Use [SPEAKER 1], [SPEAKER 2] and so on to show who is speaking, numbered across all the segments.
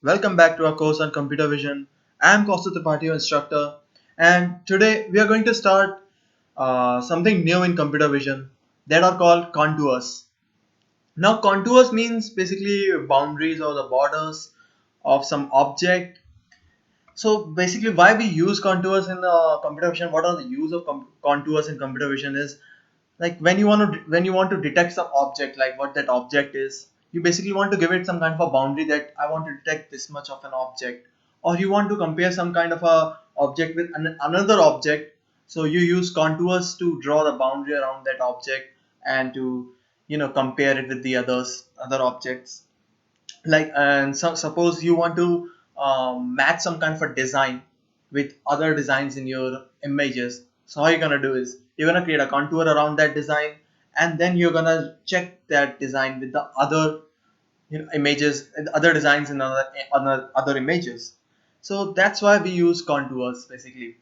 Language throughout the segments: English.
[SPEAKER 1] Welcome back to our course on computer vision. I am Kaustav Tripathi, your instructor, and today we are going to start something new in computer vision that are called contours. Now, contours means basically boundaries or the borders of some object. So basically, why we use contours in computer vision? What are the use of contours in computer vision is like when you want to detect some object, like what that object is, you basically want to give it some kind of a boundary that I want to detect this much of an object, or you want to compare some kind of a object with another object. So you use contours to draw the boundary around that object and to compare it with the other objects. Like, and suppose you want to match some kind of a design with other designs in your images. So how you're gonna do is you're gonna create a contour around that design, and then you're gonna check that design with the other images and other designs in other images. So that's why we use contours basically.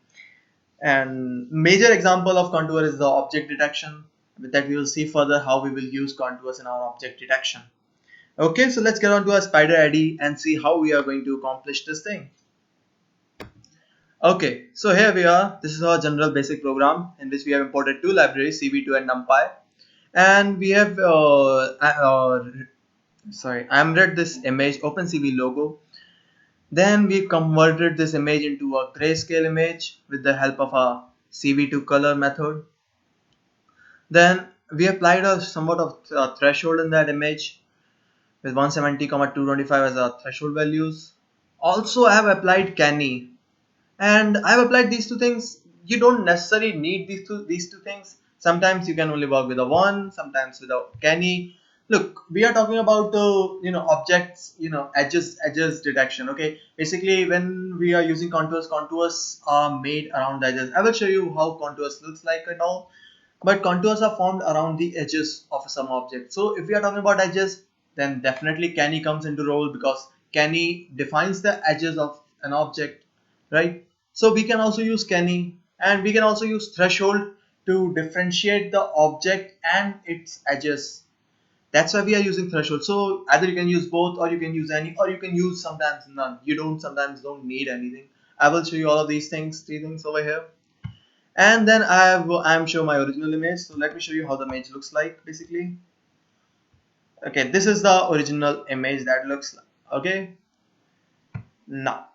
[SPEAKER 1] And major example of contour is the object detection. With that we will see further how we will use contours in our object detection. Okay, so let's get on to our spider ID and see how we are going to accomplish this thing. Okay, so here we are. This is our general basic program in which we have imported two libraries, CV2 and NumPy, and we have I'm read this image OpenCV logo. Then we converted this image into a grayscale image with the help of a CV2 color method. Then we applied a somewhat of threshold in that image with 170, 225 as our threshold values. Also, I have applied canny, and I have applied these two things. You don't necessarily need these two things. Sometimes you can only work with a one, sometimes without canny. Look, we are talking about objects, edges detection. Okay, basically when we are using contours, contours are made around the edges. I will show you how contours looks like and all, but contours are formed around the edges of some object. So if we are talking about edges, then definitely canny comes into role because canny defines the edges of an object, right? So we can also use canny, and we can also use threshold to differentiate the object and its edges. That's why we are using threshold. So either you can use both, or you can use any, or you can use sometimes none. You don't sometimes don't need anything. I will show you all of these things, three things over here. And then I'm show my original image. So let me show you how the image looks like basically. Okay, this is the original image that looks like. Okay, now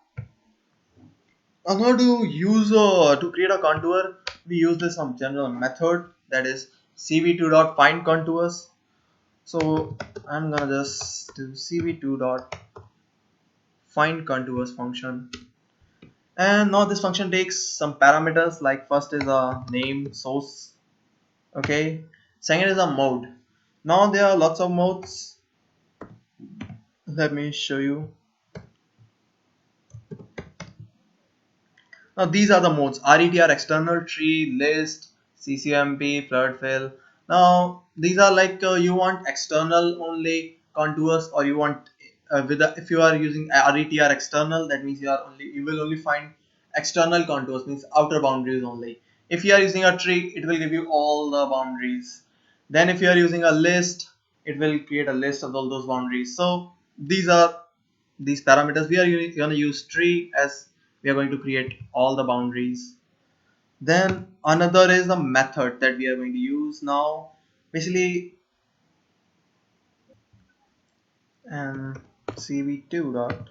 [SPEAKER 1] in order to use to create a contour, we use this some general method, that is cv2.find contours. So I'm gonna just do cv2.find contours function. And now this function takes some parameters, like first is a name source. Okay, second is a mode. Now there are lots of modes. Let me show you. Now these are the modes: RETR, external, tree, list, CCMP, flood fill. Now these are like you want external only contours, or you want if you are using RETR external, that means you will only find external contours, means outer boundaries only. If you are using a tree, it will give you all the boundaries. Then if you are using a list, it will create a list of all those boundaries. So these are these parameters. We are going to use tree as we are going to create all the boundaries. Then another is the method that we are going to use now. Basically, cv2 dot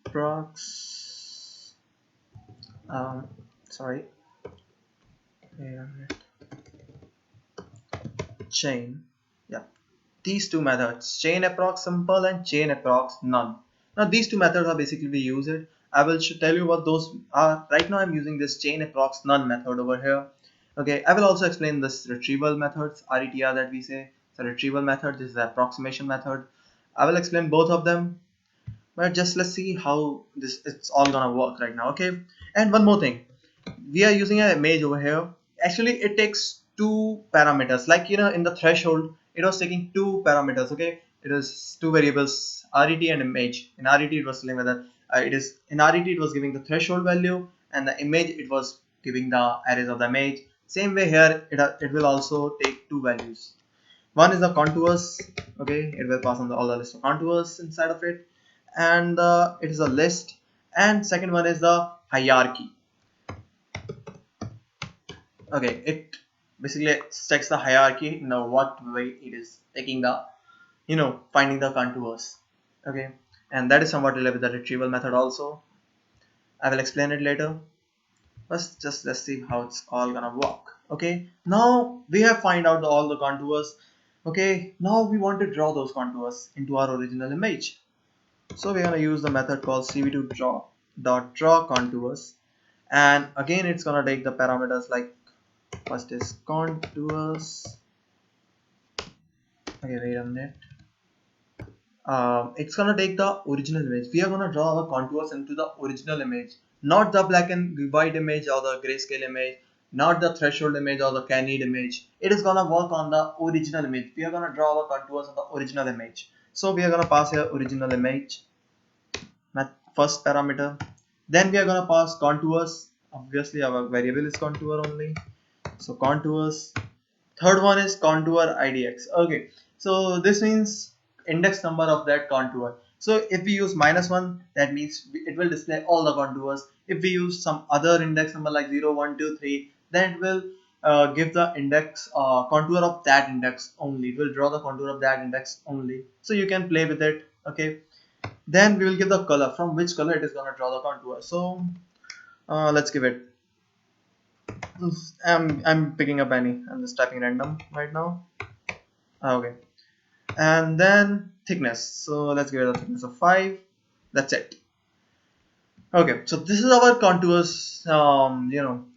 [SPEAKER 1] prox sorry chain. Yeah, these two methods, chain approx simple and chain approx none. Now these two methods are basically we use it. I will tell you what those are. Right now I'm using this chain approx none method over here. Okay, I will also explain this retrieval methods, RETR, that we say. So retrieval method, this is the approximation method. I will explain both of them, but just let's see how this it's all gonna work right now. Okay, and one more thing, we are using an image over here. Actually it takes two parameters, like in the threshold it was taking two parameters. Okay, it is two variables, ret and image. In ret it was telling whether it is in ret it was giving the threshold value, and the image it was giving the arrays of the image. Same way here, it will also take two values. One is the contours. Okay, it will pass on all the list of contours inside of it, and it is a list. And second one is the hierarchy. Okay, it basically checks the hierarchy in the what way it is taking the, finding the contours. Okay, and that is somewhat related with the retrieval method also. I will explain it later. First, let's see how it's all gonna work. Okay, now we have find out all the contours. Okay, now we want to draw those contours into our original image. So we're gonna use the method called cv2draw contours, and again it's gonna take the parameters like first is contours. Okay, wait a minute. It's gonna take the original image. We are gonna draw our contours into the original image, not the black and white image or the grayscale image, not the threshold image or the candid image. It is gonna work on the original image. We are gonna draw our contours on the original image. So we are gonna pass here original image, first parameter. Then we are gonna pass contours. Obviously, our variable is contour only. So contours. Third one is contour idx. Okay, so this means index number of that contour. So if we use -1, that means it will display all the contours. If we use some other index number like 0, 1, 2, 3, then it will give the index contour of that index only. It will draw the contour of that index only. So you can play with it. Okay. Then we will give the color, from which color it is going to draw the contour. So let's give it. I'm picking up any. I'm just typing random right now. Okay, and then thickness. So let's give it a thickness of 5. That's it. Okay, so this is our contours.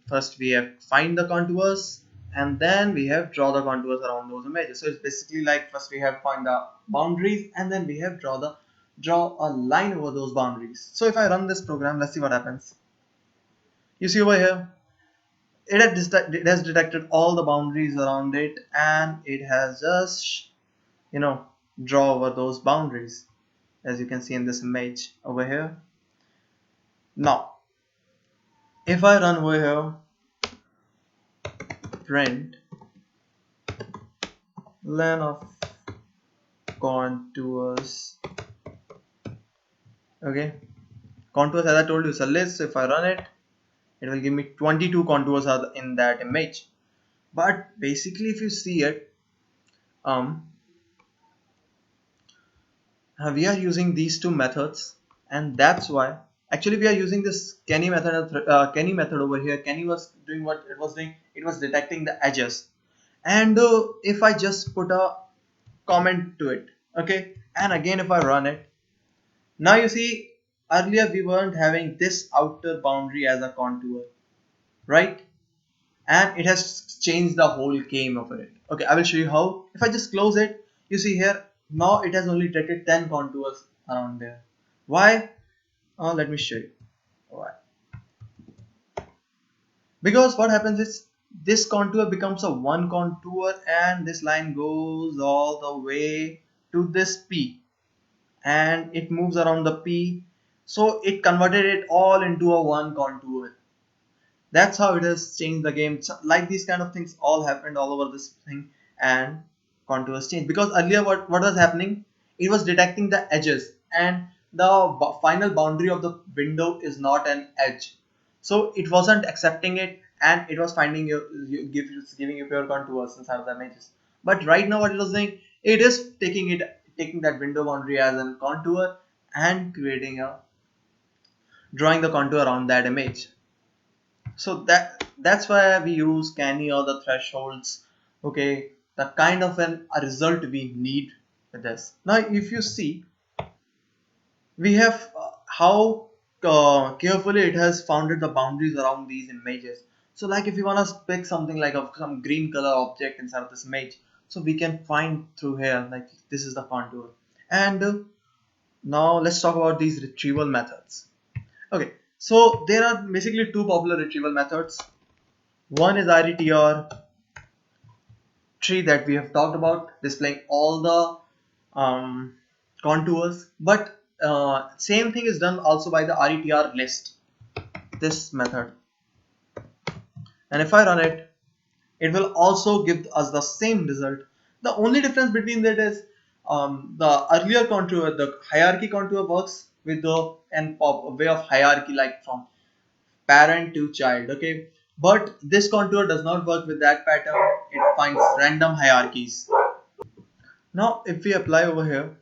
[SPEAKER 1] First we have find the contours, and then we have draw the contours around those images. So it's basically like first we have find the boundaries, and then we have draw a line over those boundaries. So if I run this program, let's see what happens. You see over here, it has detected all the boundaries around it, and it has just draw over those boundaries, as you can see in this image over here. Now if I run over here, print len of contours. Okay, contours, as I told you, is a list. So if I run it, it will give me 22 contours are in that image. But basically if you see it, we are using these two methods, and that's why actually we are using this Kenny method over here. Kenny was doing what it was doing. It was detecting the edges, and if I just put a comment to it, okay, and again if I run it, now you see earlier we weren't having this outer boundary as a contour, right? And it has changed the whole game of it. Okay, I will show you how. If I just close it, you see here now it has only detected 10 contours around there. Why? Let me show you why. Because what happens is this contour becomes a one contour, and this line goes all the way to this P, and it moves around the P, so it converted it all into a one contour. That's how it has changed the game. So, like these kind of things all happened all over this thing, and contours changed. Because earlier what was happening, it was detecting the edges, and the final boundary of the window is not an edge, so it wasn't accepting it, and it was finding giving you pure contours inside of the images. But right now what it was doing, it is taking that window boundary as a contour and creating a drawing the contour around that image. So that's why we use canny or the thresholds. Okay, the kind of a result we need with this. Now if you see, we have how carefully it has founded the boundaries around these images. So like if you want to pick something like some green color object inside of this image, so we can find through here like this is the contour. And now let's talk about these retrieval methods. Okay, so there are basically two popular retrieval methods. One is RETR tree that we have talked about, displaying all the contours, but same thing is done also by the RETR list, this method. And if I run it, it will also give us the same result. The only difference between that is the earlier contour, the hierarchy contour works with the way of hierarchy, like from parent to child. Okay, but this contour does not work with that pattern. It finds random hierarchies. Now, if we apply over here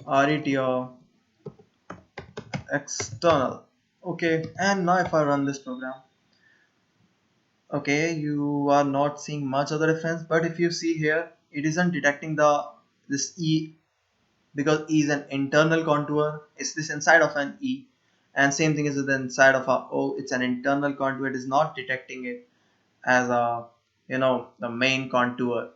[SPEAKER 1] ret or external, okay, and now if I run this program, okay, you are not seeing much of the difference, but if you see here, it isn't detecting the this e, because e is an internal contour. It's this inside of an e, and same thing is with the inside of a o. It's an internal contour. It is not detecting it as a, the main contour.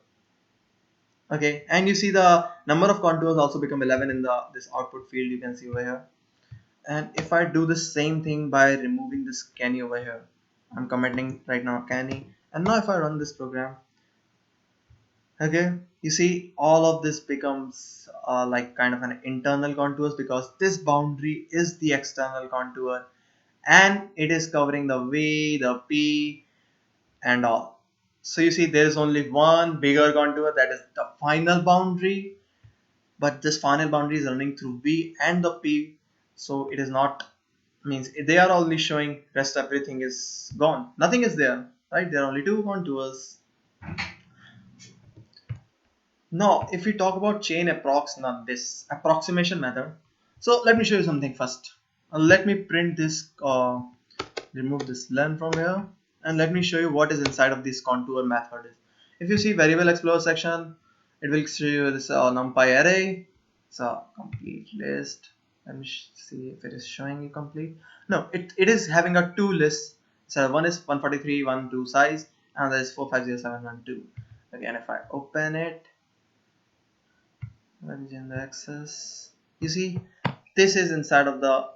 [SPEAKER 1] Okay, and you see the number of contours also become 11 in the this output field, you can see over here. And if I do the same thing by removing this canny over here, I'm commenting right now canny, and now if I run this program, okay, you see all of this becomes like kind of an internal contours, because this boundary is the external contour, and it is covering the v, the p, and all. So you see there is only one bigger contour, that is the final boundary, but this final boundary is running through b and the p, so it is not, means they are only showing, rest everything is gone, nothing is there, right? There are only two contours. Now, if we talk about chain this approximation method, so let me show you something first. Let me print this, remove this len from here, and let me show you what is inside of this contour method. If you see variable explorer section, it will show you this numpy array. It's a complete list. Let me see if it is showing you complete. No, it is having a two lists. So one is 143, 12 size, and there is 450712. Again, if I open it, where is in the access? You see, this is inside of the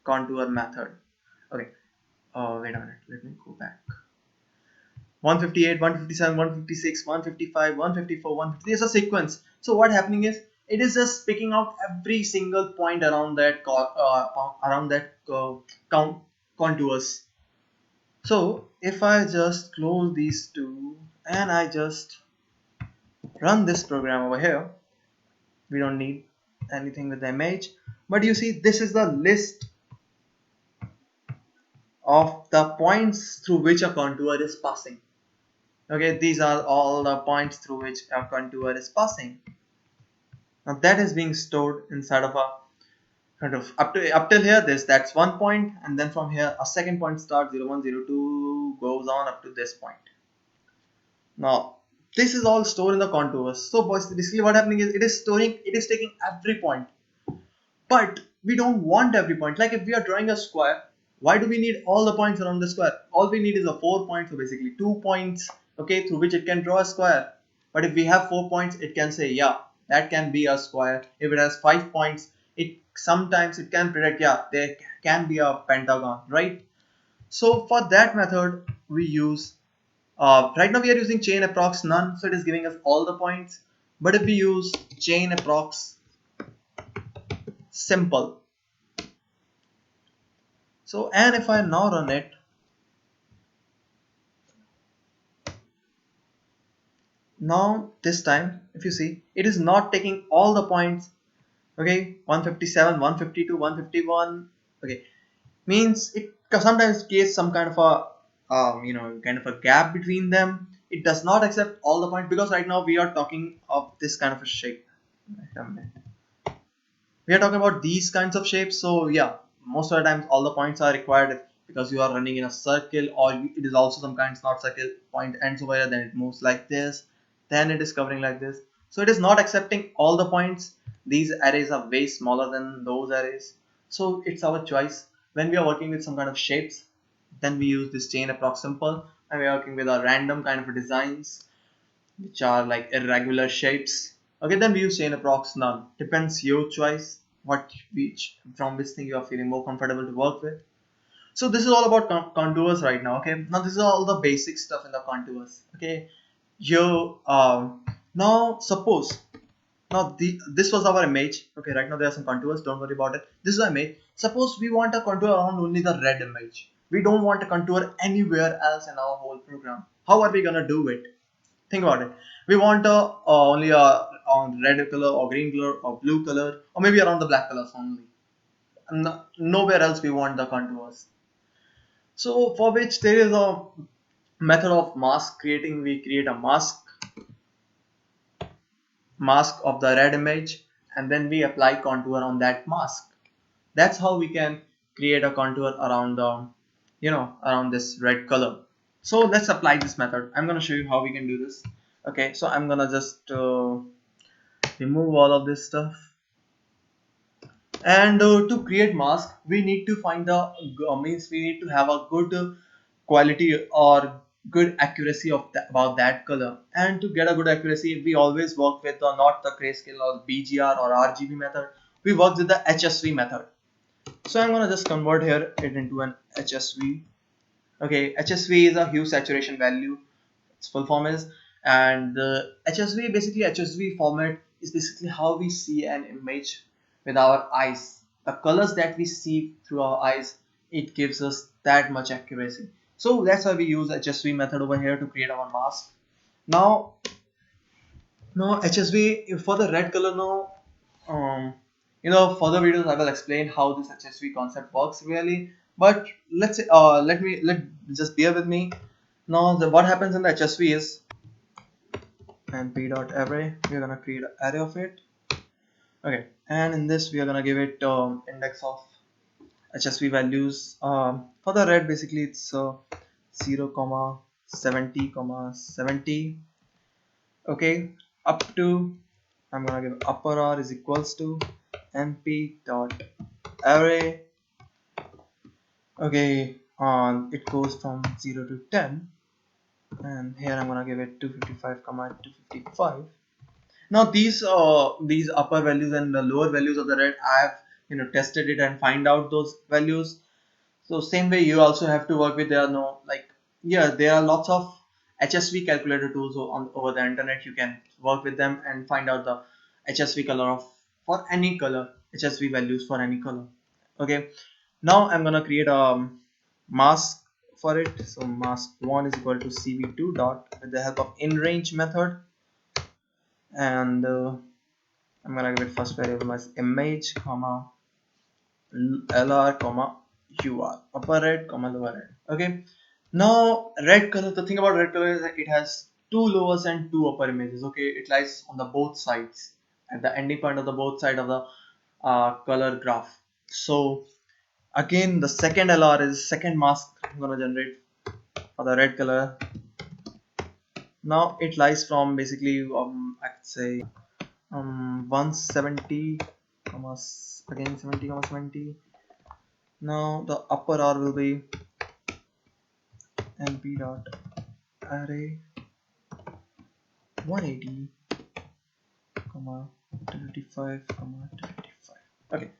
[SPEAKER 1] contour method. Okay. Oh, wait a minute. Let me go back. 158, 157, 156, 155, 154, 150. It's a sequence. So what happening is, it is just picking out every single point around that count contours. So if I just close these two and I just run this program over here, we don't need anything with the image, but you see this is the list of the points through which a contour is passing. Okay, these are all the points through which a contour is passing. Now that is being stored inside of a kind of up till here, that's one point, and then from here a second point starts, 0102 goes on up to this point. Now this is all stored in the contours. So basically what happening is, it is taking every point, but we don't want every point. Like if we are drawing a square, why do we need all the points around the square? All we need is a 4 points, so basically 2 points, okay, through which it can draw a square. But if we have 4 points, it can say, yeah, that can be a square. If it has 5 points, it sometimes it can predict, yeah, there can be a pentagon, right? So for that method we use, right now we are using chain approx none, so it is giving us all the points. But if we use chain approx simple, so, and if I now run it, now this time if you see, it is not taking all the points. Okay, 157, 152, 151. Okay, means it sometimes creates some kind of a kind of a gap between them. It does not accept all the points, because right now we are talking of this kind of a shape. We are talking about these kinds of shapes, so yeah, most of the times all the points are required, because you are running in a circle, or it is also some kinds not circle, point ends over here, then it moves like this, then it is covering like this, so it is not accepting all the points. These arrays are way smaller than those arrays, so it's our choice. When we are working with some kind of shapes, then we use this chain approx simple, and we are working with a random kind of designs which are like irregular shapes. Okay, then we use chain approx none. Depends your choice, what which from which thing you are feeling more comfortable to work with. So this is all about contours right now. Okay, now this is all the basic stuff in the contours. Okay, you now suppose, now this was our image. Okay, right now there are some contours. Don't worry about it. This is our image. Suppose we want a contour around only the red image. We don't want to contour anywhere else in our whole program. How are we gonna do it? Think about it. We want only a on red color or green color or blue color or maybe around the black colors only. And nowhere else we want the contours. So for which there is a method of mask creating. We create a mask of the red image, and then we apply contour on that mask. That's how we can create a contour around the around this red color. So let's apply this method. I'm going to show you how we can do this. Okay, so I'm gonna just remove all of this stuff. And to create mask, we need to find the means we need to have a good quality or good accuracy of about that color. And to get a good accuracy, we always work with not the grayscale or BGR or RGB method. We work with the HSV method. So I'm gonna just convert here it into an HSV. Okay, HSV is a hue saturation value. Its full form is, and the HSV basically HSV format is basically how we see an image with our eyes. The colors that we see through our eyes, it gives us that much accuracy. So that's why we use HSV method over here to create our mask. Now, HSV for the red color now. Further videos I will explain how this HSV concept works really. But let's say, let just bear with me. Now, what happens in the HSV is np.array. We're gonna create an array of it. Okay, and in this we are gonna give it index of HSV values. For the red, basically it's 0, 70, 70. Okay, up to, I'm gonna give upper R is equals to np dot array. Okay, it goes from 0 to 10, and here I'm gonna give it 255, 255. Now these upper values and the lower values of the red, I have tested it and find out those values. So same way you also have to work with, there are no like, yeah, there are lots of HSV calculator tools on over the internet. You can work with them and find out the HSV color of for any color, HSV values for any color. Okay, now I'm gonna create a mask for it. So mask1 is equal to cv2 dot with the help of inRange method, and I'm gonna give it first variable as image comma lr comma ur, upper red comma lower red. Okay, now red color, the thing about red color is that it has two lowers and two upper images. Okay, it lies on the both sides at the ending point of the both side of the color graph. So again, the second lr is second mask I'm gonna generate for the red color. Now it lies from basically I could say 170 comma again 70 comma 70. Now the upper R will be np dot array 180 comma 255 comma 255. Okay,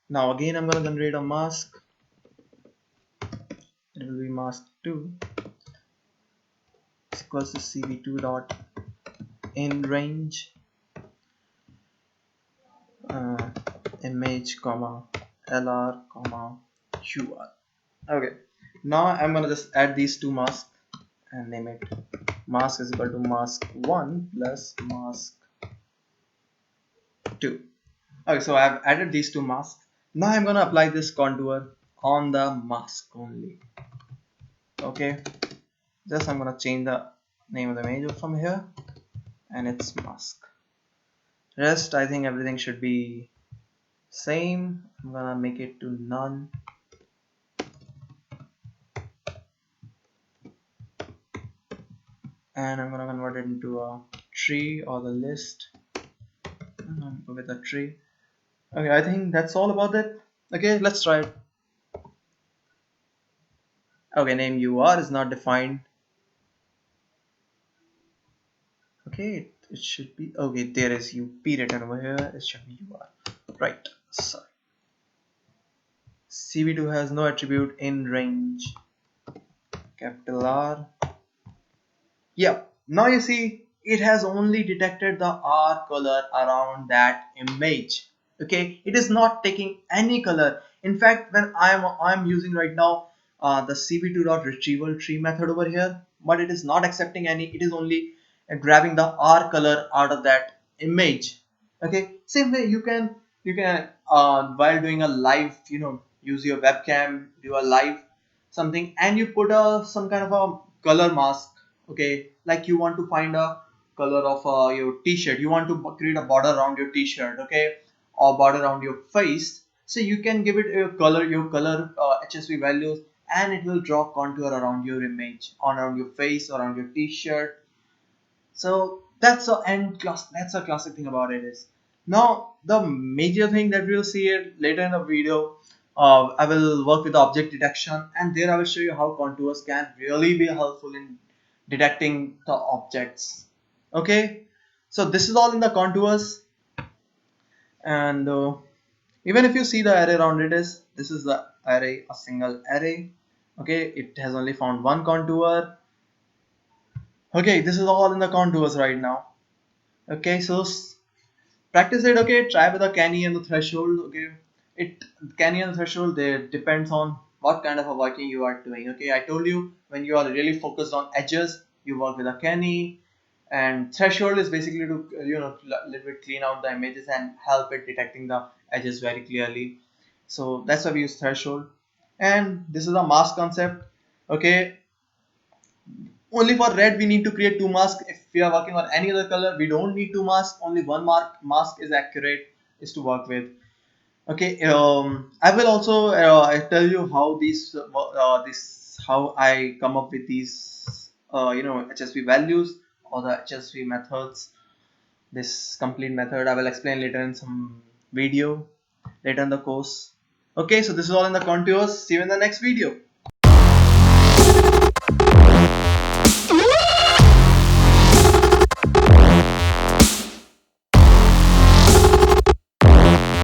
[SPEAKER 1] now again I'm gonna generate a mask. It will be mask 2 is equals to cv2 dot in range image comma lr comma ur. Okay, now I'm gonna just add these two masks and name it mask is equal to mask 1 plus mask 2. Okay, so I've added these two masks. Now I'm gonna apply this contour on the mask only. Okay, just I'm gonna change the name of the image from here, and it's mask. Rest, I think everything should be same. I'm gonna make it to none. And I'm gonna convert it into a tree or the list. I'm gonna go with a tree. Okay, I think that's all about it. Okay, let's try it. Okay, name UR is not defined. Okay, it should be, okay, there is UP written over here. It should be UR. Right, sorry. CV2 has no attribute in range. Capital R. Yep, now you see it has only detected the R color around that image. Okay, it is not taking any color. In fact, when I'm using right now the cv2.retrieval tree method over here, but it is not accepting any. It is only grabbing the R color out of that image. Okay, same way you can while doing a live, use your webcam, do a live something, and you put some kind of a color mask. Okay, like you want to find a color of your t-shirt, you want to create a border around your t-shirt, okay, or border around your face. So you can give it a color, your color HSV values, and it will draw contour around your image, on around your face, around your t-shirt. So that's a classic thing about it is. Now the major thing that we'll see it later in the video, I will work with the object detection, and there I will show you how contours can really be helpful in detecting the objects. Okay, so this is all in the contours, and even if you see the array around it is, this is the array, a single array. Okay, it has only found one contour. Okay, this is all in the contours right now. Okay, so practice it. Okay, try with the canny and the threshold. Okay, it canny and threshold, there depends on what kind of a working you are doing. Okay, I told you, when you are really focused on edges, you work with a canny, and threshold is basically to little bit clean out the images and help it detecting the edges very clearly. So that's why we use threshold. And this is a mask concept. Okay, only for red we need to create two masks. If we are working on any other color, we don't need two masks, only one mask is accurate, is to work with. Okay, I will also tell you how how I come up with these HSV values or the HSV methods. This complete method I will explain later in some video later in the course. Okay, so this is all in the contours. See you in the next video.